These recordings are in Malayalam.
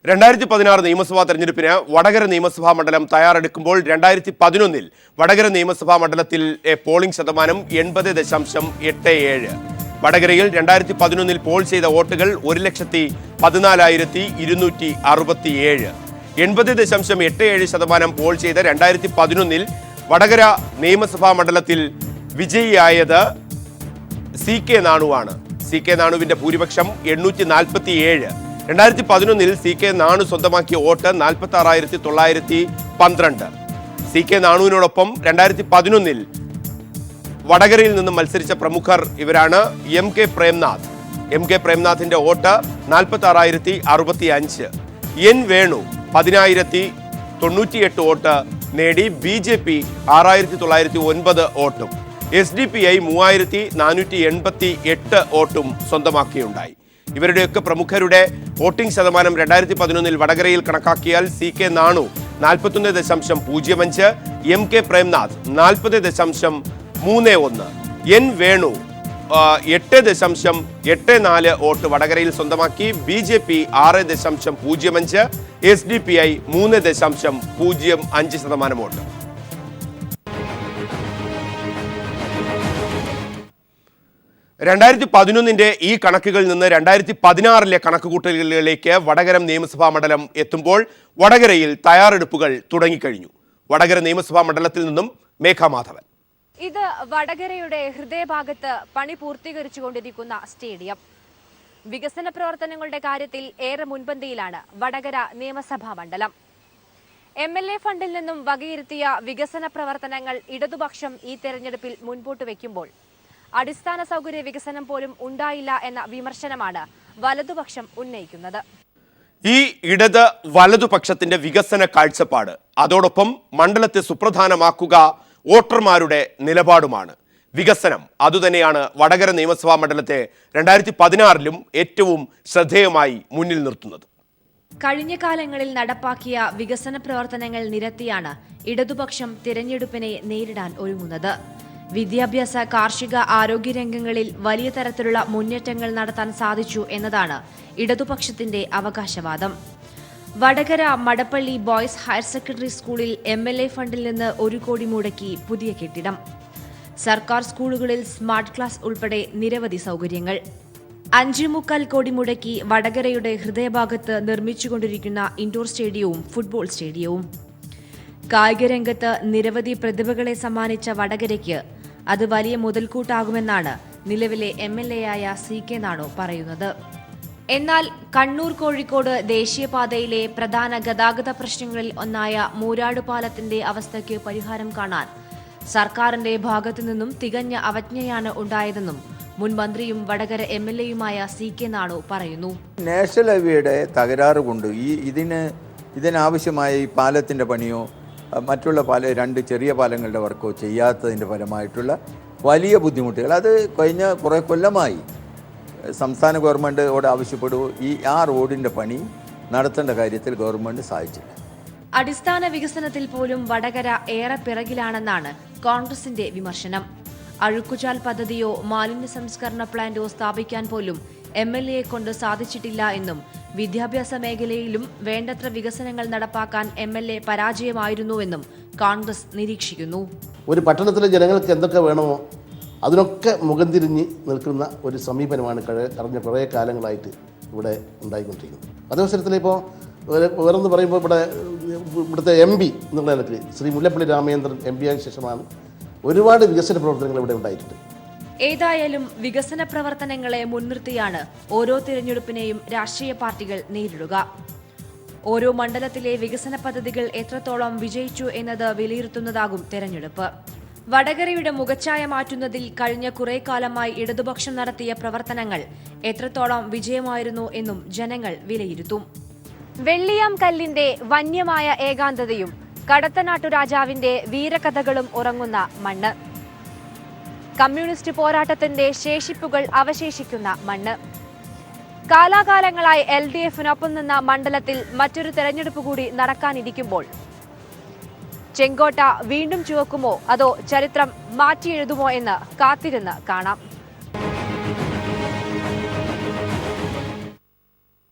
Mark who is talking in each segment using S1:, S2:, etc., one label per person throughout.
S1: 2016 നിയമസഭാ തെരഞ്ഞെടുപ്പിന് വടകര നിയമസഭാ മണ്ഡലം തയ്യാറെടുക്കുമ്പോൾ 2011 വടകര നിയമസഭാ മണ്ഡലത്തിലെ പോളിംഗ് ശതമാനം 80.87. വടകരയിൽ 2011 പോൾ ചെയ്ത വോട്ടുകൾ 1,14,267. 80.87% പോൾ ചെയ്ത 2011 വടകര നിയമസഭാ മണ്ഡലത്തിൽ വിജയിയായത് CK നാണുവാണ്. CK നാണുവിന്റെ ഭൂരിപക്ഷം 847. 2011 CK നാണു സ്വന്തമാക്കിയ വോട്ട് 46,912. CK നാണുവിനോടൊപ്പം 2011 വടകരയിൽ നിന്നും മത്സരിച്ച പ്രമുഖർ ഇവരാണ്. MK പ്രേംനാഥ്. MK പ്രേംനാഥിന്റെ വോട്ട് 46,065. N വേണു 10,098 വോട്ട് നേടി. BJP 6,909 വോട്ടും SDPI 3,488 വോട്ടും സ്വന്തമാക്കിയുണ്ടായി. ഇവരുടെയൊക്കെ പ്രമുഖരുടെ വോട്ടിംഗ് ശതമാനം 2011 വടകരയിൽ കണക്കാക്കിയാൽ CK Nanu 41.05, MK Premnath 40.31, N Venu 8.84 vote വടകരയിൽ സ്വന്തമാക്കി. BJP 6.05, SDPI 3.05% vote. രണ്ടായിരത്തി 2011 ഈ കണക്കുകളിൽ നിന്ന് 2016 കണക്കുകൂട്ടലുകളിലേക്ക് വടകര നിയമസഭാ മണ്ഡലം എത്തുമ്പോൾ വടകരയിൽ തയ്യാറെടുപ്പുകൾ തുടങ്ങിക്കഴിഞ്ഞു. വടകര നിയമസഭാ മണ്ഡലത്തിൽ നിന്നും മേഘമാധവൻ.
S2: ഇത് വടകരയുടെ ഹൃദയഭാഗത്ത് പണി പൂർത്തീകരിച്ചുകൊണ്ടിരിക്കുന്ന സ്റ്റേഡിയം. വികസന പ്രവർത്തനങ്ങളുടെ കാര്യത്തിൽ ഏറെ മുൻപന്തിയിലാണ് വടകര നിയമസഭാ മണ്ഡലം. MLA ഫണ്ടിൽ നിന്നും വകയിരുത്തിയ വികസന പ്രവർത്തനങ്ങൾ ഇടതുപക്ഷം ഈ തെരഞ്ഞെടുപ്പിൽ മുൻപോട്ട് വയ്ക്കുമ്പോൾ അടിസ്ഥാന സൗകര്യ വികസനം പോലും ഉണ്ടായില്ല എന്ന വിമർശനമാണ് വലതുപക്ഷം ഉന്നയിക്കുന്നത്.
S1: ഈ ഇടത് വലതുപക്ഷത്തിന്റെ വികസന കാഴ്ചപ്പാട് അതോടൊപ്പം മണ്ഡലത്തെ സുപ്രധാനമാക്കുക വോട്ടർമാരുടെ നിലപാടുമാണ്. വികസനം അതുതന്നെയാണ് വടകര നിയമസഭാ മണ്ഡലത്തെ 2016 ഏറ്റവും ശ്രദ്ധേയമായി മുന്നിൽ നിർത്തുന്നത്.
S2: കഴിഞ്ഞ കാലങ്ങളിൽ നടപ്പാക്കിയ വികസന പ്രവർത്തനങ്ങൾ നിരത്തിയാണ് ഇടതുപക്ഷം തിരഞ്ഞെടുപ്പിനെ നേരിടാൻ ഒരുങ്ങുന്നത്. വിദ്യാഭ്യാസ, കാർഷിക, ആരോഗ്യ രംഗങ്ങളിൽ വലിയ തരത്തിലുള്ള മുന്നേറ്റങ്ങൾ നടത്താൻ സാധിച്ചു എന്നതാണ് ഇടതുപക്ഷത്തിന്റെ അവകാശവാദം. Vadakara Madappally boys higher secondary സ്കൂളിൽ MLA ഫണ്ടിൽ നിന്ന് 1 കോടി മുടക്കി പുതിയ കെട്ടിടം. സർക്കാർ സ്കൂളുകളിൽ സ്മാർട്ട് ക്ലാസ് ഉൾപ്പെടെ നിരവധി സൗകര്യങ്ങൾ. 5.25 കോടി മുടക്കി വടകരയുടെ ഹൃദയഭാഗത്ത് നിർമ്മിച്ചുകൊണ്ടിരിക്കുന്ന ഇൻഡോർ സ്റ്റേഡിയവും ഫുട്ബോൾ സ്റ്റേഡിയവും. കായിക രംഗത്ത് നിരവധി പ്രതിഭകളെ സമ്മാനിച്ച വടകരയ്ക്ക് അത് വലിയ മുതൽക്കൂട്ടാകുമെന്നാണ് നിലവിലെ MLA ആയ CK നാണു പറയുന്നത്. എന്നാൽ കണ്ണൂർ കോഴിക്കോട് ദേശീയപാതയിലെ പ്രധാന ഗതാഗത പ്രശ്നങ്ങളിൽ ഒന്നായ മൂരാട് പാലത്തിന്റെ അവസ്ഥയ്ക്ക് പരിഹാരം കാണാൻ സർക്കാരിന്റെ ഭാഗത്തു നിന്നും തികഞ്ഞ അവജ്ഞയാണ് ഉണ്ടായതെന്നും മുൻ മന്ത്രിയും വടകര MLAയുമായ CK നാണു പറയുന്നു.
S3: നാഷണൽ ഹൈവേയുടെ തകരാറ് കൊണ്ട് ഇതിനാവശ്യമായ ഈ പാലത്തിൻ്റെ പണിയോ മറ്റുള്ള 2 ചെറിയ പാലങ്ങളുടെ വർക്കോ ചെയ്യാത്തതിൻ്റെ ഫലമായിട്ടുള്ള വലിയ ബുദ്ധിമുട്ടുകൾ അത് കഴിഞ്ഞ കുറേ കൊല്ലമായി സംസ്ഥാന ഗവൺമെൻറ്റോട് ആ റോഡിൻ്റെ പണി നടത്തേണ്ട കാര്യത്തിൽ ഗവൺമെൻറ് സാധിച്ചില്ല.
S2: അടിസ്ഥാന വികസനത്തിൽ പോലും വടകര ഏറെ പിറകിലാണെന്നാണ് കോൺഗ്രസിന്റെ വിമർശനം. അഴുക്കുചാൽ പദ്ധതിയോ മാലിന്യ സംസ്കരണ പ്ലാന്റോ സ്ഥാപിക്കാൻ പോലും MLAയെ കൊണ്ട് സാധിച്ചിട്ടില്ല എന്നും വിദ്യാഭ്യാസ മേഖലയിലും വേണ്ടത്ര വികസനങ്ങൾ നടപ്പാക്കാൻ MLA പരാജയമായിരുന്നുവെന്നും കോൺഗ്രസ് നിരീക്ഷിക്കുന്നു.
S4: ഒരു പട്ടണത്തിലെ ജനങ്ങൾക്ക് എന്തൊക്കെ വേണമോ അതിനൊക്കെ മുഖം തിരിഞ്ഞ് നിൽക്കുന്ന ഒരു സമീപനമാണ് കഴിഞ്ഞ കുറേ കാലങ്ങളായിട്ട് ഇവിടെ ഉണ്ടായിക്കൊണ്ടിരിക്കുന്നത്. അതവസരത്തിൽ ഇപ്പോൾ വേറൊന്ന് പറയുമ്പോൾ ഇവിടുത്തെ MP എന്നുള്ള നിലയ്ക്ക് ശ്രീ മുല്ലപ്പള്ളി രാമചന്ദ്രൻ MP ആയ ശേഷമാണ് ഒരുപാട് വികസന പ്രവർത്തനങ്ങൾ ഇവിടെ ഉണ്ടായിട്ടുണ്ട്.
S2: ഏതായാലും വികസന പ്രവർത്തനങ്ങളെ മുൻനിർത്തിയാണ് ഓരോ തിരഞ്ഞെടുപ്പിനെയും രാഷ്ട്രീയ പാർട്ടികൾ നേരിടുക. ഓരോ മണ്ഡലത്തിലെ വികസന പദ്ധതികൾ എത്രത്തോളം വിജയിച്ചു എന്നത് വിലയിരുത്തുന്നതാകും തെരഞ്ഞെടുപ്പ്. വടകരയുടെ മുഖച്ഛായ മാറ്റുന്നതിൽ കഴിഞ്ഞ കുറെ കാലമായി ഇടതുപക്ഷം നടത്തിയ പ്രവർത്തനങ്ങൾ എത്രത്തോളം വിജയമായിരുന്നു എന്നും ജനങ്ങൾ വിലയിരുത്തും. വെള്ളിയാം കല്ലിന്റെ വന്യമായ ഏകാന്തതയും കടത്തനാട്ടു രാജാവിന്റെ വീരകഥകളും ഉറങ്ങുന്ന മണ്ണ്. കമ്മ്യൂണിസ്റ്റ് പോരാട്ടത്തിന്റെ ശേഷിപ്പുകൾ അവശേഷിക്കുന്ന മണ്ണ്. കാലാകാലങ്ങളായി LDFനൊപ്പം നിന്ന മണ്ഡലത്തിൽ മറ്റൊരു തെരഞ്ഞെടുപ്പ് കൂടി നടക്കാനിരിക്കുമ്പോൾ ചെങ്കോട്ട വീണ്ടും ചുവക്കുമോ അതോ ചരിത്രം മാറ്റിയെഴുതുമോ എന്ന് കാത്തിരുന്ന് കാണാം.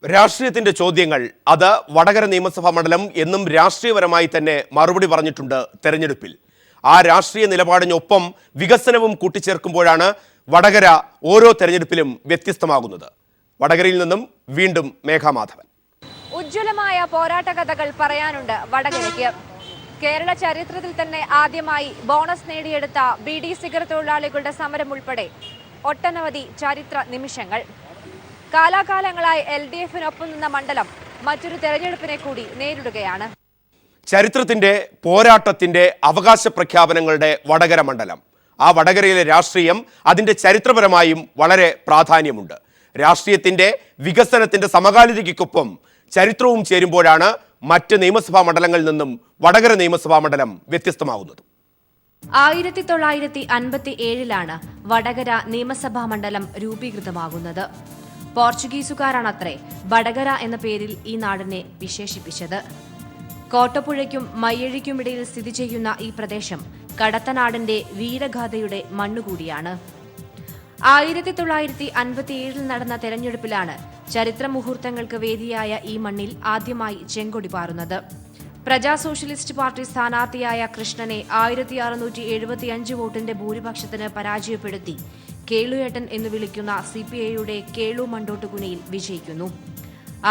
S1: രാഷ്ട്രീയത്തിന്റെ ചോദ്യങ്ങൾ അത് വടകര നിയമസഭാ മണ്ഡലം എന്നും രാഷ്ട്രീയപരമായി തന്നെ മറുപടി പറഞ്ഞിട്ടുണ്ട് തെരഞ്ഞെടുപ്പിൽ. ആ രാഷ്ട്രീയ നിലപാടിനൊപ്പം വികസനവും കൂട്ടിച്ചേർക്കുമ്പോഴാണ് വടകര ഓരോ തെരഞ്ഞെടുപ്പിലും വ്യത്യസ്തമാകുന്നത്. വടകരയിൽ നിന്നും വീണ്ടും മേഘാമാധവൻ.
S2: ഉജ്ജ്വലമായ പോരാട്ട കഥകൾ പറയാനുണ്ട് വടകരയ്ക്ക്. കേരള ചരിത്രത്തിൽ തന്നെ ആദ്യമായി ബോണസ് നേടിയെടുത്ത ബീഡി സിഗരറ്റ് തൊഴിലാളികളുടെ സമരം ഉൾപ്പെടെ ഒട്ടനവധി ചരിത്ര നിമിഷങ്ങൾ. കാലാകാലങ്ങളായി LDFനൊപ്പം നിന്ന മണ്ഡലം മറ്റൊരു തെരഞ്ഞെടുപ്പിനെ കൂടി നേരിടുകയാണ്.
S1: ചരിത്രത്തിന്റെ പോരാട്ടത്തിന്റെ അവകാശ പ്രഖ്യാപനങ്ങളുടെ വടകര മണ്ഡലം. ആ വടകരയിലെ രാഷ്ട്രീയം അതിന്റെ ചരിത്രപരമായും വളരെ പ്രാധാന്യമുണ്ട്. രാഷ്ട്രീയത്തിന്റെ വികസനത്തിന്റെ സമകാലികയ്ക്കൊപ്പം ചരിത്രവും ചേരുമ്പോഴാണ് മറ്റ് നിയമസഭാ മണ്ഡലങ്ങളിൽ നിന്നും വടകര നിയമസഭാ മണ്ഡലം വ്യത്യസ്തമാകുന്നത്.
S2: 1957 വടകര നിയമസഭാ മണ്ഡലം രൂപീകൃതമാകുന്നത്. പോർച്ചുഗീസുകാരാണത്രേ വടകര എന്ന പേരിൽ ഈ നാടിനെ വിശേഷിപ്പിച്ചത്. കോട്ടപ്പുഴയ്ക്കും മയ്യഴിക്കുമിടയിൽ സ്ഥിതി ചെയ്യുന്ന ഈ പ്രദേശം കടത്തനാടിന്റെ വീരഗാഥയുടെ മണ്ണുകൂടിയാണ്. 1957 നടന്ന തെരഞ്ഞെടുപ്പിലാണ് ചരിത്ര മുഹൂർത്തങ്ങൾക്ക് വേദിയായ ഈ മണ്ണിൽ ആദ്യമായി ചെങ്കൊടി പാറുന്നത്. പ്രജാ സോഷ്യലിസ്റ്റ് പാർട്ടി സ്ഥാനാർത്ഥിയായ കൃഷ്ണനെ 1675 വോട്ടിന്റെ ഭൂരിപക്ഷത്തിന് പരാജയപ്പെടുത്തി കേളുയേട്ടൻ എന്ന് വിളിക്കുന്ന CPIയുടെ കേളു മണ്ടോട്ടുകുനിയിൽ വിജയിക്കുന്നു.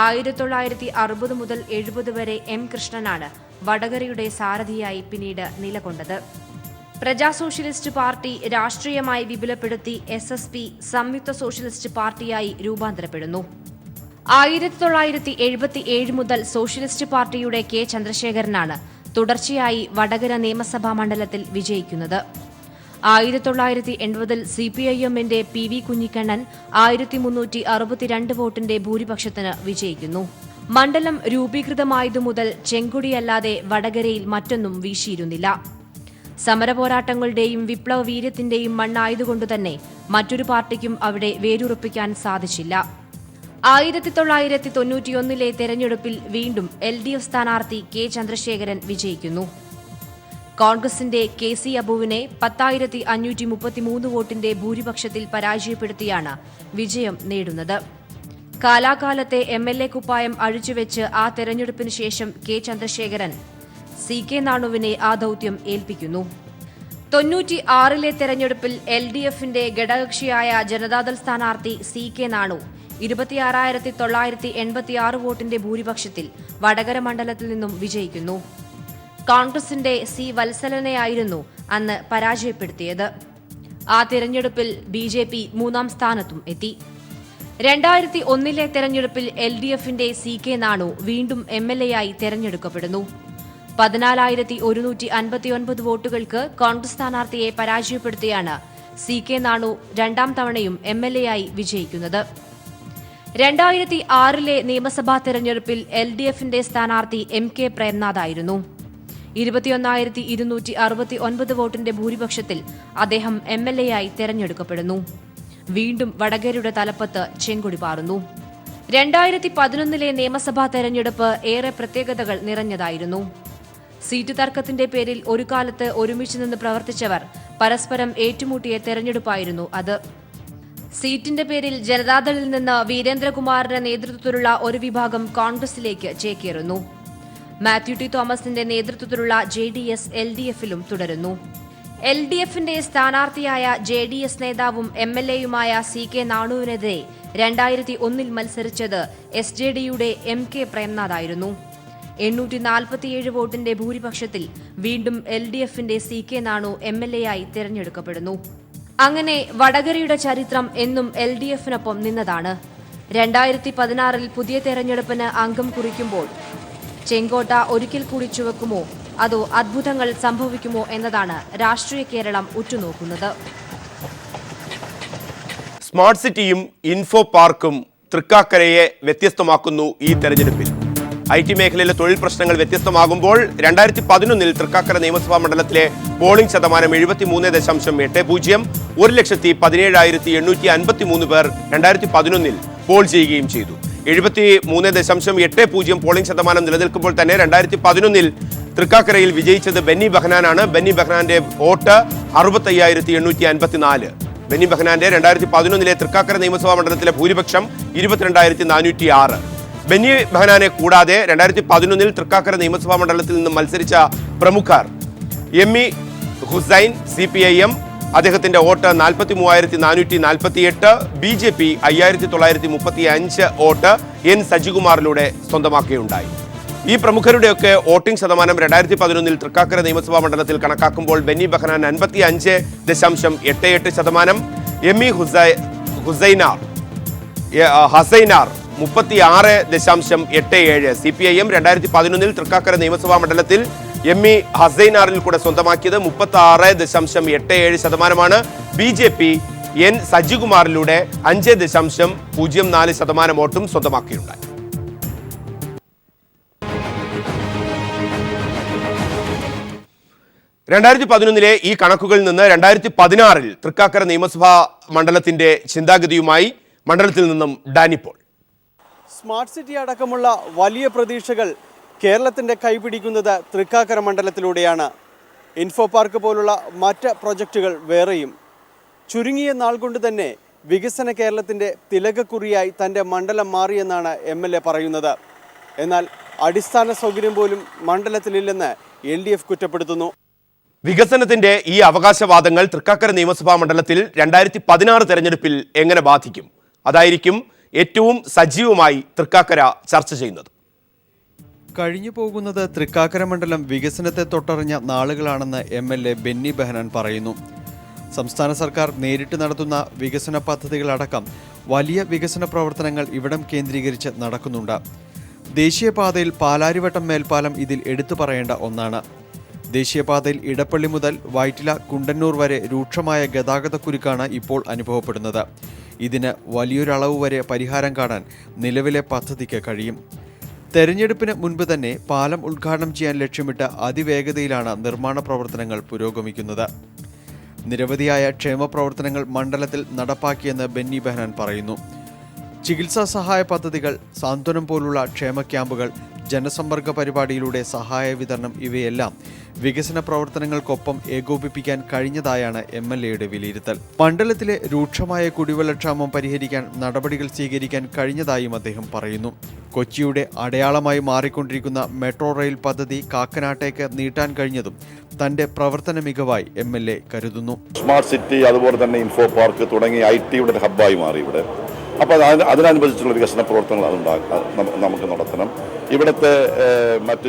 S2: 1960 മുതൽ 70 വരെ M കൃഷ്ണനാണ് വടകരയുടെ സാരഥിയായി പിന്നീട് നിലകൊണ്ടത്. പ്രജാ സോഷ്യലിസ്റ്റ് പാർട്ടി രാഷ്ട്രീയമായി വിപുലപ്പെടുത്തി SSP സംയുക്ത സോഷ്യലിസ്റ്റ് പാർട്ടിയായി രൂപാന്തരപ്പെടുന്നു. 1977 മുതൽ സോഷ്യലിസ്റ്റ് പാർട്ടിയുടെ K ചന്ദ്രശേഖരനാണ് തുടർച്ചയായി വടകര നിയമസഭാ മണ്ഡലത്തിൽ വിജയിക്കുന്നത്. 1980 CPIഎമ്മിന്റെ PV കുഞ്ഞിക്കണ്ണൻ 1362 വോട്ടിന്റെ ഭൂരിപക്ഷത്തിന് വിജയിക്കുന്നു. മണ്ഡലം രൂപീകൃതമായതു മുതൽ ചെങ്കൊടിയല്ലാതെ വടകരയിൽ മറ്റൊന്നും വീശിയിരുന്നില്ല. സമരപോരാട്ടങ്ങളുടെയും വിപ്ലവ വീര്യത്തിന്റെയും മണ്ണായതുകൊണ്ടുതന്നെ മറ്റൊരു പാർട്ടിക്കും അവിടെ വേരുറപ്പിക്കാൻ സാധിച്ചില്ല. 1991 തെരഞ്ഞെടുപ്പിൽ വീണ്ടും LDF സ്ഥാനാർത്ഥി K ചന്ദ്രശേഖരൻ വിജയിക്കുന്നു. കോൺഗ്രസിന്റെ KC അബുവിനെ 10,533 വോട്ടിന്റെ ഭൂരിപക്ഷത്തിൽ പരാജയപ്പെടുത്തിയാണ് വിജയം നേടുന്നത്. കാലാകാലത്തെ MLA കുപ്പായം അഴിച്ചുവെച്ച് ആ തെരഞ്ഞെടുപ്പിന് ശേഷം K ചന്ദ്രശേഖരൻ CK നാണുവിനെ ആ ദൌത്യം ഏൽപ്പിക്കുന്നു. 96 തെരഞ്ഞെടുപ്പിൽ LDFന്റെ ഘടകകക്ഷിയായ ജനതാദൾ സ്ഥാനാർത്ഥി CK നാണു 26,986 വോട്ടിന്റെ ഭൂരിപക്ഷത്തിൽ വടകര മണ്ഡലത്തിൽ നിന്നും വിജയിക്കുന്നു. കോൺഗ്രസിന്റെ C വത്സലനെയായിരുന്നു അന്ന് പരാജയപ്പെടുത്തിയത്. ആ തിരഞ്ഞെടുപ്പിൽ BJP 3ാം സ്ഥാനത്തും എത്തി. 2001 തെരഞ്ഞെടുപ്പിൽ LDFന്റെ CK നാണു വീണ്ടും MLAയായി തെരഞ്ഞെടുക്കപ്പെടുന്നു. 14,159 വോട്ടുകൾക്ക് കോൺഗ്രസ് സ്ഥാനാർത്ഥിയെ പരാജയപ്പെടുത്തിയാണ് CK നാണു 2ാം തവണയും MLAയായി വിജയിക്കുന്നത്. 2006 നിയമസഭാ തെരഞ്ഞെടുപ്പിൽ LDFന്റെ സ്ഥാനാർത്ഥി MK പ്രേംനാഥായിരുന്നു. 21,269 വോട്ടിന്റെ ഭൂരിപക്ഷത്തിൽ അദ്ദേഹം MLAയായി തെരഞ്ഞെടുക്കപ്പെടുന്നു. വീണ്ടും വടകരയുടെ തലപ്പത്ത് ചെങ്കൊടി പാറുന്നു. 2011 നിയമസഭാ തെരഞ്ഞെടുപ്പ് ഏറെ പ്രത്യേകതകൾ നിറഞ്ഞതായിരുന്നു. സീറ്റ് തർക്കത്തിന്റെ പേരിൽ ഒരു കാലത്ത് ഒരുമിച്ച് നിന്ന് പ്രവർത്തിച്ചവർ പരസ്പരം ഏറ്റുമുട്ടിയ തെരഞ്ഞെടുപ്പായിരുന്നു അത്. സീറ്റിന്റെ പേരിൽ ജനതാദളിൽ നിന്ന് വീരേന്ദ്രകുമാറിന്റെ നേതൃത്വത്തിലുള്ള ഒരു വിഭാഗം കോൺഗ്രസിലേക്ക് ചേക്കേറുന്നു. മാത്യു ടി തോമസിന്റെ നേതൃത്വത്തിലുള്ള JDS LDFിലും തുടരുന്നു. LDFന്റെ സ്ഥാനാർത്ഥിയായ JDS നേതാവും MLAയുമായ CK നാണുവിനെതിരെ 2001 മത്സരിച്ചത് SJDയുടെ MK പ്രേംനാഥായിരുന്നു. 847 വോട്ടിന്റെ ഭൂരിപക്ഷത്തിൽ വീണ്ടും LDFന്റെ CK നാണു MLAയായി തിരഞ്ഞെടുക്കപ്പെടുന്നു. അങ്ങനെ വടകരയുടെ ചരിത്രം എന്നും LDFനൊപ്പം നിന്നതാണ്. 2016 പുതിയ തെരഞ്ഞെടുപ്പിന് അംഗം കുറിക്കുമ്പോൾ ചെങ്കോട്ട ഒരിക്കൽ കൂടി ചുവക്കുമോ അതോ അത്ഭുതങ്ങൾ സംഭവിക്കുമോ എന്നതാണ് രാഷ്ട്രീയ കേരളം ഉറ്റുനോക്കുന്നത്.
S1: സ്മാർട്ട് സിറ്റിയും ഇൻഫോ പാർക്കും തൃക്കാക്കരയെ വ്യത്യസ്തമാക്കുന്നു. ഈ തെരഞ്ഞെടുപ്പിൽ IT മേഖലയിലെ തൊഴിൽ പ്രശ്നങ്ങൾ വ്യത്യസ്തമാകുമ്പോൾ 2011 തൃക്കാക്കര നിയമസഭാ മണ്ഡലത്തിലെ പോളിംഗ് ശതമാനം 73.80, 1,17,853 പേർ 2011 പോൾ ചെയ്യുകയും ചെയ്തു. 73.80 പോളിംഗ് ശതമാനം നിലനിൽക്കുമ്പോൾ തന്നെ 2011 തൃക്കാക്കരയിൽ വിജയിച്ചത് ബെന്നി ബെഹനാനാണ്. ബെന്നി ബെഹനാന്റെ വോട്ട് 65,854. ബെന്നി ബെഹനാന്റെ 2011 തൃക്കാക്കര നിയമസഭാ മണ്ഡലത്തിലെ ഭൂരിപക്ഷം 22,406. ബെന്നി ബെഹനാനെ കൂടാതെ 2011 തൃക്കാക്കര നിയമസഭാ മണ്ഡലത്തിൽ നിന്നും മത്സരിച്ച പ്രമുഖർ എമ്മി ഹുസൈൻ CPIM, അദ്ദേഹത്തിന്റെ വോട്ട് 43,448, BJP 5,935 വോട്ട് N സജികുമാറിലൂടെ സ്വന്തമാക്കുകയുണ്ടായി. ഈ പ്രമുഖരുടെയൊക്കെ വോട്ടിംഗ് ശതമാനം 2011 തൃക്കാക്കര നിയമസഭാ മണ്ഡലത്തിൽ കണക്കാക്കുമ്പോൾ ബെന്നി ബെഹനാൻ 55.88%, എമ്മി ഹസൈനാർ 36.87%. CPIM 2011 തൃക്കാക്കര നിയമസഭാ മണ്ഡലത്തിൽ എമ്മി ഹസൈനാറിൽ കൂടെ സ്വന്തമാക്കിയത് 36.87%. BJP N സജികുമാറിലൂടെ 5.04% വോട്ടും സ്വന്തമാക്കിയുണ്ടായി. ിലെ ഈ കണക്കുകളിൽ നിന്ന് 2016 തൃക്കാക്കര നിയമസഭാ മണ്ഡലത്തിന്റെ ചിന്താഗതിയുമായി മണ്ഡലത്തിൽ നിന്നും ഡാനിപ്പോൾ.
S5: സ്മാർട്ട് സിറ്റി അടക്കമുള്ള വലിയ പ്രതീക്ഷകൾ കേരളത്തിന്റെ കൈപിടിക്കുന്നത് തൃക്കാക്കര മണ്ഡലത്തിലൂടെയാണ്. ഇൻഫോ പാർക്ക് പോലുള്ള മറ്റ് പ്രൊജക്റ്റുകൾ വേറെയും. ചുരുങ്ങിയ നാൾ കൊണ്ട് തന്നെ വികസന കേരളത്തിന്റെ തിലകക്കുറിയായി തന്റെ മണ്ഡലം മാറിയെന്നാണ് MLA പറയുന്നത്. എന്നാൽ അടിസ്ഥാന സൗകര്യം പോലും മണ്ഡലത്തിലില്ലെന്ന് LDF കുറ്റപ്പെടുത്തുന്നു.
S1: വികസനത്തിന്റെ ഈ അവകാശവാദങ്ങൾ തൃക്കാക്കര നിയമസഭാ മണ്ഡലത്തിൽ 2016 തെരഞ്ഞെടുപ്പിൽ എങ്ങനെ ബാധിക്കും? അതായിരിക്കും ഏറ്റവും സജീവമായി തൃക്കാക്കര ചർച്ച ചെയ്യുന്നത്.
S5: കഴിഞ്ഞു പോകുന്നത് തൃക്കാക്കര മണ്ഡലം വികസനത്തെ തൊട്ടറിഞ്ഞ നാളുകളാണെന്ന് MLA ബെന്നി ബെഹനാൻ പറയുന്നു. സംസ്ഥാന സർക്കാർ നേരിട്ട് നടത്തുന്ന വികസന പദ്ധതികളടക്കം വലിയ വികസന പ്രവർത്തനങ്ങൾ ഇവിടം കേന്ദ്രീകരിച്ച് നടക്കുന്നുണ്ട്. ദേശീയപാതയിൽ പാലാരിവട്ടം മേൽപ്പാലം ഇതിൽ എടുത്തു പറയേണ്ട ഒന്നാണ്. ദേശീയപാതയിൽ ഇടപ്പള്ളി മുതൽ വൈറ്റില കുണ്ടന്നൂർ വരെ രൂക്ഷമായ ഗതാഗതക്കുരുക്കാണ് ഇപ്പോൾ അനുഭവപ്പെടുന്നത്. ഇതിന് വലിയൊരളവ് വരെ പരിഹാരം കാണാൻ നിലവിലെ പദ്ധതിക്ക് കഴിയും. തെരഞ്ഞെടുപ്പിന് മുൻപ് തന്നെ പാലം ഉദ്ഘാടനം ചെയ്യാൻ ലക്ഷ്യമിട്ട് അതിവേഗതയിലാണ് നിർമ്മാണ പ്രവർത്തനങ്ങൾ പുരോഗമിക്കുന്നത്. നിരവധിയായ ക്ഷേമ പ്രവർത്തനങ്ങൾ മണ്ഡലത്തിൽ നടപ്പാക്കിയെന്ന് ബെന്നി ബെഹനാൻ പറയുന്നു. ചികിത്സാ സഹായ പദ്ധതികൾ, സാന്ത്വനം പോലുള്ള ക്ഷേമ ക്യാമ്പുകൾ, ജനസമ്പർക്ക പരിപാടിയിലൂടെ സഹായ വിതരണം ഇവയെല്ലാം വികസന പ്രവർത്തനങ്ങൾക്കൊപ്പം ഏകോപിപ്പിക്കാൻ കഴിഞ്ഞതായാണ് MLAയുടെ വിലയിരുത്തൽ. മണ്ഡലത്തിലെ രൂക്ഷമായ കുടിവെള്ളക്ഷാമം പരിഹരിക്കാൻ നടപടികൾ സ്വീകരിക്കാൻ കഴിഞ്ഞതായും അദ്ദേഹം പറയുന്നു. കൊച്ചിയുടെ അടയാളമായി മാറിക്കൊണ്ടിരിക്കുന്ന മെട്രോ റെയിൽ പദ്ധതി കാക്കനാട്ടേക്ക് നീട്ടാൻ കഴിഞ്ഞതും തന്റെ പ്രവർത്തന മികവായി MLA കരുതുന്നു.
S6: സ്മാർട്ട് സിറ്റി, അതുപോലെ തന്നെ ഇൻഫോ പാർക്ക് തുടങ്ങിയ IT-യുടെ ഒരു ഹബ്ബായി മാറി ഇവിടെ. അപ്പോൾ അതിനനുബന്ധിച്ചുള്ള വികസന പ്രവർത്തനങ്ങൾ നമുക്ക് നടത്തണം. ഇവിടുത്തെ മറ്റ്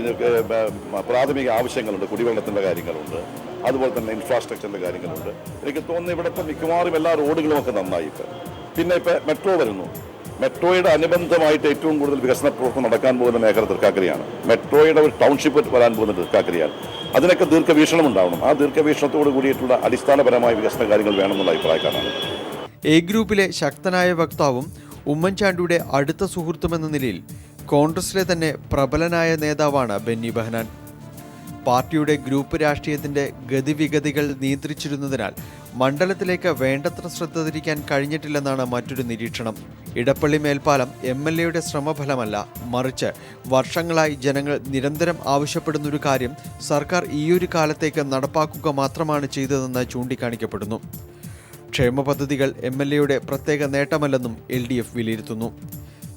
S6: പ്രാഥമിക ആവശ്യങ്ങളുണ്ട്, കുടിവെള്ളത്തിൻ്റെ കാര്യങ്ങളുണ്ട്, അതുപോലെ തന്നെ ഇൻഫ്രാസ്ട്രക്ചറിൻ്റെ കാര്യങ്ങളുണ്ട്. എനിക്ക് തോന്നുന്നു ഇവിടുത്തെ മിക്കവാറും എല്ലാ റോഡുകളും ഒക്കെ നന്നായി. പിന്നെ ഇപ്പോൾ മെട്രോ വരുന്നു. മെട്രോയുടെ അനുബന്ധമായിട്ട് ഏറ്റവും കൂടുതൽ വികസന പ്രവർത്തനം നടക്കാൻ പോകുന്ന മേഖല തൃക്കാക്കരയാണ്. മെട്രോയുടെ ഒരു ടൗൺഷിപ്പ് വരാൻ പോകുന്ന തൃക്കാക്കരയാണ്. അതിനൊക്കെ ദീർഘവീക്ഷണം ഉണ്ടാവണം. ആ ദീർഘവീക്ഷണത്തോട് കൂടിയിട്ടുള്ള അടിസ്ഥാനപരമായ വികസന കാര്യങ്ങൾ വേണമെന്നുള്ള അഭിപ്രായക്കാരാണ്.
S5: A ഗ്രൂപ്പിലെ ശക്തനായ വക്താവും ഉമ്മൻചാണ്ടിയുടെ അടുത്ത സുഹൃത്തുമെന്ന നിലയിൽ കോൺഗ്രസിലെ തന്നെ പ്രബലനായ നേതാവാണ് ബെന്നി ബെഹനാൻ. പാർട്ടിയുടെ ഗ്രൂപ്പ് രാഷ്ട്രീയത്തിന്റെ ഗതിവിഗതികൾ നിയന്ത്രിച്ചിരുന്നതിനാൽ മണ്ഡലത്തിലേക്ക് വേണ്ടത്ര ശ്രദ്ധ തിരിക്കാൻ കഴിഞ്ഞിട്ടില്ലെന്നാണ് മറ്റൊരു നിരീക്ഷണം. ഇടപ്പള്ളി മേൽപ്പാലം MLAയുടെ ശ്രമഫലമല്ല, മറിച്ച് വർഷങ്ങളായി ജനങ്ങൾ നിരന്തരം ആവശ്യപ്പെടുന്നൊരു കാര്യം സർക്കാർ ഈയൊരു കാലത്തേക്ക് നടപ്പാക്കുക മാത്രമാണ് ചെയ്തതെന്ന് ചൂണ്ടിക്കാണിക്കപ്പെടുന്നു. ക്ഷേമ പദ്ധതികൾ MLAയുടെ പ്രത്യേക നേട്ടമല്ലെന്നും LDF വിലയിരുത്തുന്നു.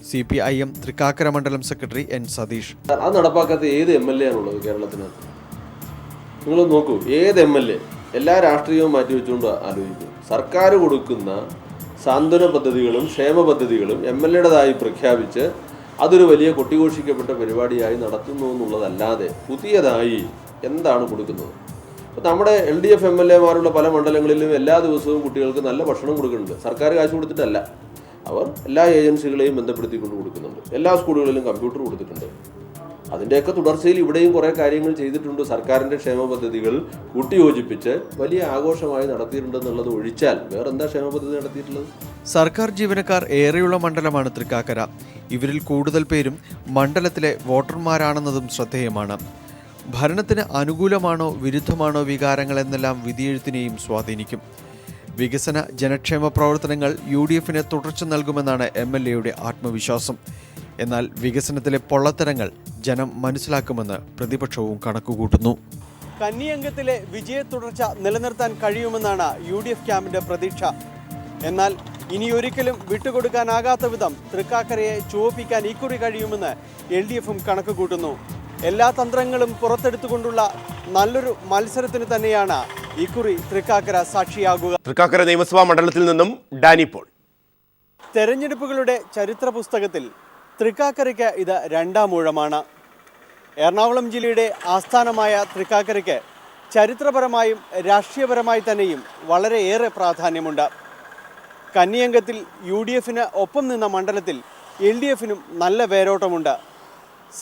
S5: CPIM തൃക്കാക്കര മണ്ഡലം സെക്രട്ടറി N സതീഷ്.
S7: അത് നടപ്പാക്കാത്ത ഏത് MLA ആണുള്ളത് കേരളത്തിനകത്ത്? നിങ്ങൾ നോക്കൂ, ഏത് MLA എല്ലാ രാഷ്ട്രീയവും മാറ്റിവെച്ചുകൊണ്ട് ആലോചിക്കും. സർക്കാർ കൊടുക്കുന്ന സാന്ത്വന പദ്ധതികളും ക്ഷേമ പദ്ധതികളും MLAയുടേതായി പ്രഖ്യാപിച്ച് അതൊരു വലിയ കൊട്ടിഘോഷിക്കപ്പെട്ട പരിപാടിയായി നടത്തുന്നു എന്നുള്ളതല്ലാതെ പുതിയതായി എന്താണ് കൊടുക്കുന്നത്? അപ്പോൾ നമ്മുടെ LDF MLAമാരുള്ള പല മണ്ഡലങ്ങളിലും എല്ലാ ദിവസവും കുട്ടികൾക്ക് നല്ല ഭക്ഷണം കൊടുക്കുന്നുണ്ട്. സർക്കാർ കാശ് കൊടുത്തിട്ടല്ല, അവർ എല്ലാ ഏജൻസികളെയും ബന്ധപ്പെടുത്തിക്കൊണ്ട് കൊടുക്കുന്നുണ്ട്. എല്ലാ സ്കൂളുകളിലും കമ്പ്യൂട്ടർ കൊടുത്തിട്ടുണ്ട്. അതിൻ്റെയൊക്കെ തുടർച്ചയിൽ ഇവിടെയും കുറേ കാര്യങ്ങൾ ചെയ്തിട്ടുണ്ട്. സർക്കാരിൻ്റെ ക്ഷേമ പദ്ധതികൾ കൂട്ടിയോജിപ്പിച്ച് വലിയ ആഘോഷമായി നടത്തിയിട്ടുണ്ടെന്നുള്ളത് ഒഴിച്ചാൽ വേറെന്താ ക്ഷേമ പദ്ധതി നടത്തിയിട്ടുള്ളത്?
S5: സർക്കാർ ജീവനക്കാർ ഏറെയുള്ള മണ്ഡലമാണ് തൃക്കാക്കര. ഇവരിൽ കൂടുതൽ പേരും മണ്ഡലത്തിലെ വോട്ടർമാരാണെന്നതും ശ്രദ്ധേയമാണ്. ഭരണത്തിന് അനുകൂലമാണോ വിരുദ്ധമാണോ വികാരങ്ങൾ എന്നെല്ലാം വിധിയെഴുത്തിനെയും സ്വാധീനിക്കും. വികസന ജനക്ഷേമ പ്രവർത്തനങ്ങൾ UDFന് തുടർച്ച നൽകുമെന്നാണ് MLAയുടെ ആത്മവിശ്വാസം. എന്നാൽ വികസനത്തിലെ പൊള്ളത്തരങ്ങൾ ജനം മനസ്സിലാക്കുമെന്ന് പ്രതിപക്ഷവും കണക്കുകൂട്ടുന്നു. കന്നിയംഗത്തിലെ വിജയ തുടർച്ച നിലനിർത്താൻ കഴിയുമെന്നാണ് UDF ക്യാമ്പിന്റെ പ്രതീക്ഷ. എന്നാൽ ഇനിയൊരിക്കലും വിട്ടുകൊടുക്കാനാകാത്ത വിധം തൃക്കാക്കരയെ ചുവപ്പിക്കാൻ ഇക്കുറി കഴിയുമെന്ന് LDFും കണക്ക് കൂട്ടുന്നു. എല്ലാ തന്ത്രങ്ങളും പുറത്തെടുത്തുകൊണ്ടുള്ള നല്ലൊരു മത്സരത്തിന് തന്നെയാണ് ഇക്കുറി തൃക്കാക്കര സാക്ഷിയാകുക.
S1: തൃക്കാക്കര നിയമസഭാ മണ്ഡലത്തിൽ നിന്നും ഡാനി പോൾ.
S5: തെരഞ്ഞെടുപ്പുകളുടെ ചരിത്ര പുസ്തകത്തിൽ തൃക്കാക്കരയ്ക്ക് ഇത് രണ്ടാം ഊഴമാണ്. എറണാകുളം ജില്ലയുടെ ആസ്ഥാനമായ തൃക്കാക്കരയ്ക്ക് ചരിത്രപരമായും രാഷ്ട്രീയപരമായി തന്നെയും വളരെയേറെ പ്രാധാന്യമുണ്ട്. കന്നിയംഗത്തിൽ UDFന് ഒപ്പം നിന്ന മണ്ഡലത്തിൽ LDFനും നല്ല വേരോട്ടമുണ്ട്.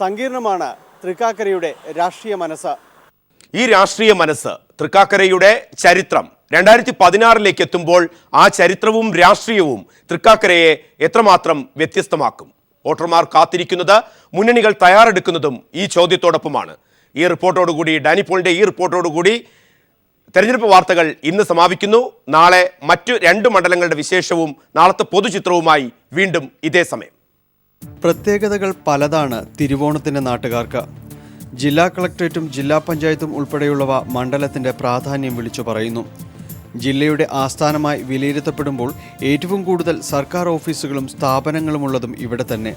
S5: സങ്കീർണമാണ് തൃക്കാക്കരയുടെ രാഷ്ട്രീയ മനസ്സ്.
S1: ഈ രാഷ്ട്രീയ മനസ്സ് തൃക്കാക്കരയുടെ ചരിത്രം 2016 എത്തുമ്പോൾ ആ ചരിത്രവും രാഷ്ട്രീയവും തൃക്കാക്കരയെ എത്രമാത്രം വ്യത്യസ്തമാക്കും? വോട്ടർമാർ കാത്തിരിക്കുന്നത്, മുന്നണികൾ തയ്യാറെടുക്കുന്നതും ഈ ചോദ്യത്തോടൊപ്പമാണ്. ഈ റിപ്പോർട്ടോടുകൂടി, ഡാനിപോളിന്റെ ഈ റിപ്പോർട്ടോടുകൂടി തെരഞ്ഞെടുപ്പ് വാർത്തകൾ ഇന്ന് സമാപിക്കുന്നു. നാളെ മറ്റു 2 മണ്ഡലങ്ങളുടെ വിശേഷവും നാളത്തെ പൊതുചിത്രവുമായി വീണ്ടും ഇതേ സമയം.
S5: പ്രത്യേകതകൾ പലതാണ് തിരുവോണത്തിൻ്റെ നാട്ടുകാർക്ക്. ജില്ലാ കളക്ടറേറ്റും ജില്ലാ പഞ്ചായത്തും ഉൾപ്പെടെയുള്ളവ മണ്ഡലത്തിൻ്റെ പ്രാധാന്യം വിളിച്ചു പറയുന്നു. ജില്ലയുടെ ആസ്ഥാനമായി വിലയിരുത്തപ്പെടുമ്പോൾ ഏറ്റവും കൂടുതൽ സർക്കാർ ഓഫീസുകളും സ്ഥാപനങ്ങളുമുള്ളതും ഇവിടെ തന്നെ.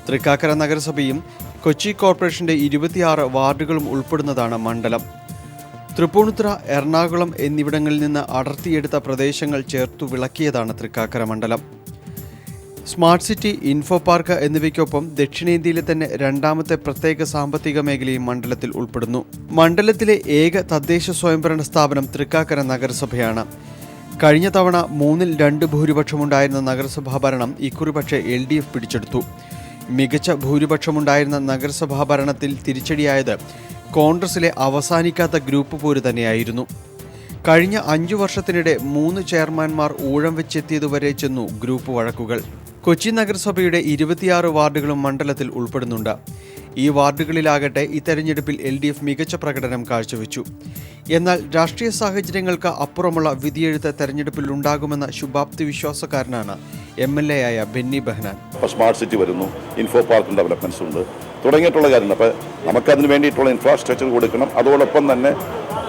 S5: തൃക്കാക്കര നഗരസഭയും കൊച്ചി കോർപ്പറേഷൻ്റെ 26 വാർഡുകളും ഉൾപ്പെടുന്നതാണ് മണ്ഡലം. തൃപ്പൂണിത്തുറ, എറണാകുളം എന്നിവിടങ്ങളിൽ നിന്ന് അടർത്തിയെടുത്ത പ്രദേശങ്ങൾ ചേർത്തു വിളക്കിയതാണ് തൃക്കാക്കര മണ്ഡലം. സ്മാർട്ട് സിറ്റി, ഇൻഫോ പാർക്ക് എന്നിവയ്ക്കൊപ്പം ദക്ഷിണേന്ത്യയിലെ തന്നെ 2ാമത്തെ പ്രത്യേക സാമ്പത്തിക മേഖലയും മണ്ഡലത്തിൽ ഉൾപ്പെടുന്നു. മണ്ഡലത്തിലെ ഏക തദ്ദേശ സ്വയംഭരണ സ്ഥാപനം തൃക്കാക്കര നഗരസഭയാണ്. കഴിഞ്ഞ തവണ 3-2 ഭൂരിപക്ഷമുണ്ടായിരുന്ന നഗരസഭാ ഭരണം ഇക്കുറി പക്ഷേ LDF പിടിച്ചെടുത്തു. മികച്ച ഭൂരിപക്ഷമുണ്ടായിരുന്ന നഗരസഭാ ഭരണത്തിൽ തിരിച്ചടിയായത് കോൺഗ്രസിലെ അവസാനിക്കാത്ത ഗ്രൂപ്പ് പോര് തന്നെയായിരുന്നു. കഴിഞ്ഞ 5 വർഷത്തിനിടെ 3 ചെയർമാൻമാർ ഊഴം വെച്ചെത്തിയതുവരെ ചെന്നു ഗ്രൂപ്പ് വഴക്കുകൾ. കൊച്ചി നഗരസഭയുടെ 26 വാർഡുകളും മണ്ഡലത്തിൽ ഉൾപ്പെടുന്നുണ്ട്. ഈ വാർഡുകളിലാകട്ടെ ഇതെരഞ്ഞെടുപ്പിൽ LDF മികച്ച പ്രകടനം കാഴ്ചവെച്ചു. എന്നാൽ രാഷ്ട്രീയ സാഹചര്യങ്ങൾക്ക് അപ്പുറമുള്ള വിധിയെഴുത്ത് തെരഞ്ഞെടുപ്പിൽ ഉണ്ടാകുമെന്ന ശുഭാപ്തി വിശ്വാസക്കാരനാണ് MLA ആയ ബെന്നി ബെഹനാൻ.
S6: സ്മാർട്ട് സിറ്റി വരുന്നു, ഇൻഫോ പാർക്ക് ഡെവലപ്മെന്റ്സ് ഉണ്ട്, തുടങ്ങിയിട്ടുള്ള കാര്യങ്ങൾ. അപ്പോൾ നമുക്കതിന് വേണ്ടിയിട്ടുള്ള ഇൻഫ്രാസ്ട്രക്ചർ കൊടുക്കണം. അതോടൊപ്പം തന്നെ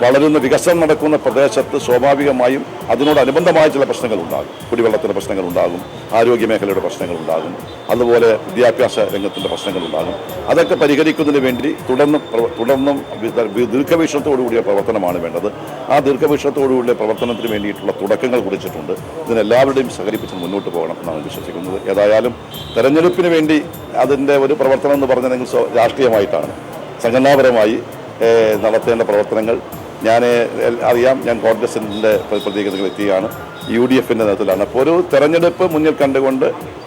S6: വളരുന്ന വികസനം നടക്കുന്ന പ്രദേശത്ത് സ്വാഭാവികമായും അതിനോടനുബന്ധമായ ചില പ്രശ്നങ്ങളുണ്ടാകും. കുടിവെള്ളത്തിൻ്റെ പ്രശ്നങ്ങളുണ്ടാകും, ആരോഗ്യ മേഖലയുടെ പ്രശ്നങ്ങളുണ്ടാകും, അതുപോലെ വിദ്യാഭ്യാസ രംഗത്തിൻ്റെ പ്രശ്നങ്ങളുണ്ടാകും. അതൊക്കെ പരിഹരിക്കുന്നതിന് വേണ്ടി തുടർന്നും ദീർഘവീക്ഷണത്തോടുകൂടിയ പ്രവർത്തനമാണ് വേണ്ടത്. ആ ദീർഘവീക്ഷണത്തോടുകൂടിയ പ്രവർത്തനത്തിന് വേണ്ടിയിട്ടുള്ള തുടക്കങ്ങൾ കുറിച്ചിട്ടുണ്ട്. ഇതിനെല്ലാവരുടെയും സഹകരിപ്പിച്ച് മുന്നോട്ട് പോകണം എന്നാണ് വിശ്വസിക്കുന്നത്. ഏതായാലും തെരഞ്ഞെടുപ്പിന് വേണ്ടി അതിൻ്റെ ഒരു പ്രവർത്തനം എന്ന് പറഞ്ഞിട്ടുണ്ടെങ്കിൽ രാഷ്ട്രീയമായിട്ടാണ്, സംഘടനാപരമായി നടത്തേണ്ട പ്രവർത്തനങ്ങൾ. ഞാൻ കോൺഗ്രസിൻ്റെ പ്രതീകതകൾ എത്തിയാണ്, UDFിൻ്റെ നേതൃത്വത്തിലാണ്. അപ്പോൾ ഒരു തെരഞ്ഞെടുപ്പ് മുന്നിൽ കണ്ടുകൊണ്ട്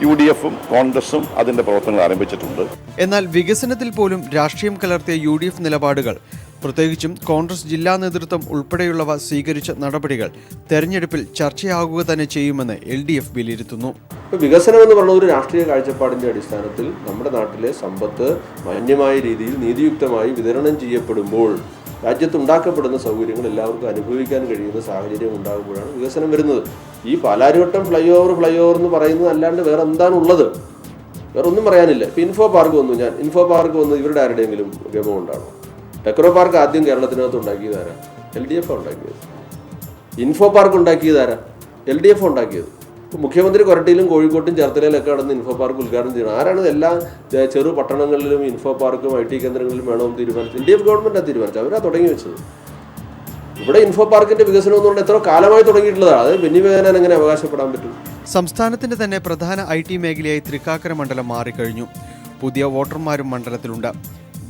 S6: UDFും കോൺഗ്രസും അതിൻ്റെ പ്രവർത്തനങ്ങൾ ആരംഭിച്ചിട്ടുണ്ട്.
S5: എന്നാൽ വികസനത്തിൽ പോലും രാഷ്ട്രീയം കലർത്തിയ UDF നിലപാടുകൾ, പ്രത്യേകിച്ചും കോൺഗ്രസ് ജില്ലാ നേതൃത്വം ഉൾപ്പെടെയുള്ളവ സ്വീകരിച്ച നടപടികൾ തെരഞ്ഞെടുപ്പിൽ ചർച്ചയാകുക തന്നെ ചെയ്യുമെന്ന് LDF വിലയിരുത്തുന്നു.
S7: ഇപ്പോൾ വികസനം എന്ന് പറയുന്ന ഒരു രാഷ്ട്രീയ കാഴ്ചപ്പാടിൻ്റെ അടിസ്ഥാനത്തിൽ നമ്മുടെ നാട്ടിലെ സമ്പത്ത് മാന്യമായ രീതിയിൽ നീതിയുക്തമായി വിതരണം ചെയ്യപ്പെടുമ്പോൾ രാജ്യത്തുണ്ടാക്കപ്പെടുന്ന സൗകര്യങ്ങൾ എല്ലാവർക്കും അനുഭവിക്കാൻ കഴിയുന്ന സാഹചര്യം ഉണ്ടാകുമ്പോഴാണ് വികസനം വരുന്നത്. ഈ പാലാരിവട്ടം ഫ്ലൈ ഓവർ എന്ന് പറയുന്നത് അല്ലാണ്ട് വേറെ എന്താണുള്ളത്? വേറെ ഒന്നും പറയാനില്ല. ഇപ്പോൾ ഇൻഫോ പാർക്ക് വന്നു ഇവരുടെ ആരുടെയെങ്കിലും ഗമം ഉണ്ടാണോ? ടെക്നോ പാർക്ക് ആദ്യം കേരളത്തിനകത്ത് ഉണ്ടാക്കിയതാരാ? LDF ഉണ്ടാക്കിയത്. ഇൻഫോ പാർക്ക് ഉണ്ടാക്കിയതാരാ? LDF ഉണ്ടാക്കിയത്. ഇപ്പോൾ മുഖ്യമന്ത്രി കൊരട്ടിയിലും കോഴിക്കോട്ടും ചേർത്തലയിലൊക്കെ നടന്ന് ഇൻഫോ പാർക്ക് ഉദ്ഘാടനം ചെയ്യണം. ആരാണ് എല്ലാ ചെറു പട്ടണങ്ങളിലും ഇൻഫോ പാർക്കും IT കേന്ദ്രങ്ങളിലും വേണമെന്ന് തീരുമാനിച്ചത്? LDF ഗവൺമെൻറ്റാണ് തീരുമാനിച്ചത്. അവരാണ് തുടങ്ങി വെച്ചത്. ഇവിടെ ഇൻഫോ പാർക്കിൻ്റെ വികസനം എന്നുകൊണ്ട് എത്ര കാലമായി തുടങ്ങിയിട്ടുള്ളതാണ്. അത് ബെന്നി ബെഹനാൻ എങ്ങനെ അവകാശപ്പെടാൻ പറ്റും?
S5: സംസ്ഥാനത്തിന്റെ തന്നെ പ്രധാന IT മേഖലയായി തൃക്കാക്കര മണ്ഡലം മാറിക്കഴിഞ്ഞു. പുതിയ വോട്ടർമാരും മണ്ഡലത്തിലുണ്ട്.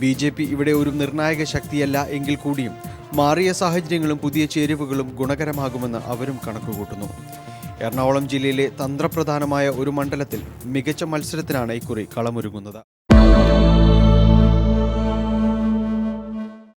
S5: BJP ഇവിടെ ഒരു നിർണായക ശക്തിയല്ല എങ്കിൽ കൂടിയും മാറിയ സാഹചര്യങ്ങളും പുതിയ ചേരുവകളും ഗുണകരമാകുമെന്ന് അവരും കണക്കുകൂട്ടുന്നു. എറണാകുളം ജില്ലയിലെ തന്ത്രപ്രധാനമായ ഒരു മണ്ഡലത്തിൽ മികച്ച മത്സരത്തിനാണ് ഇക്കുറി കളമൊരുങ്ങുന്നത്.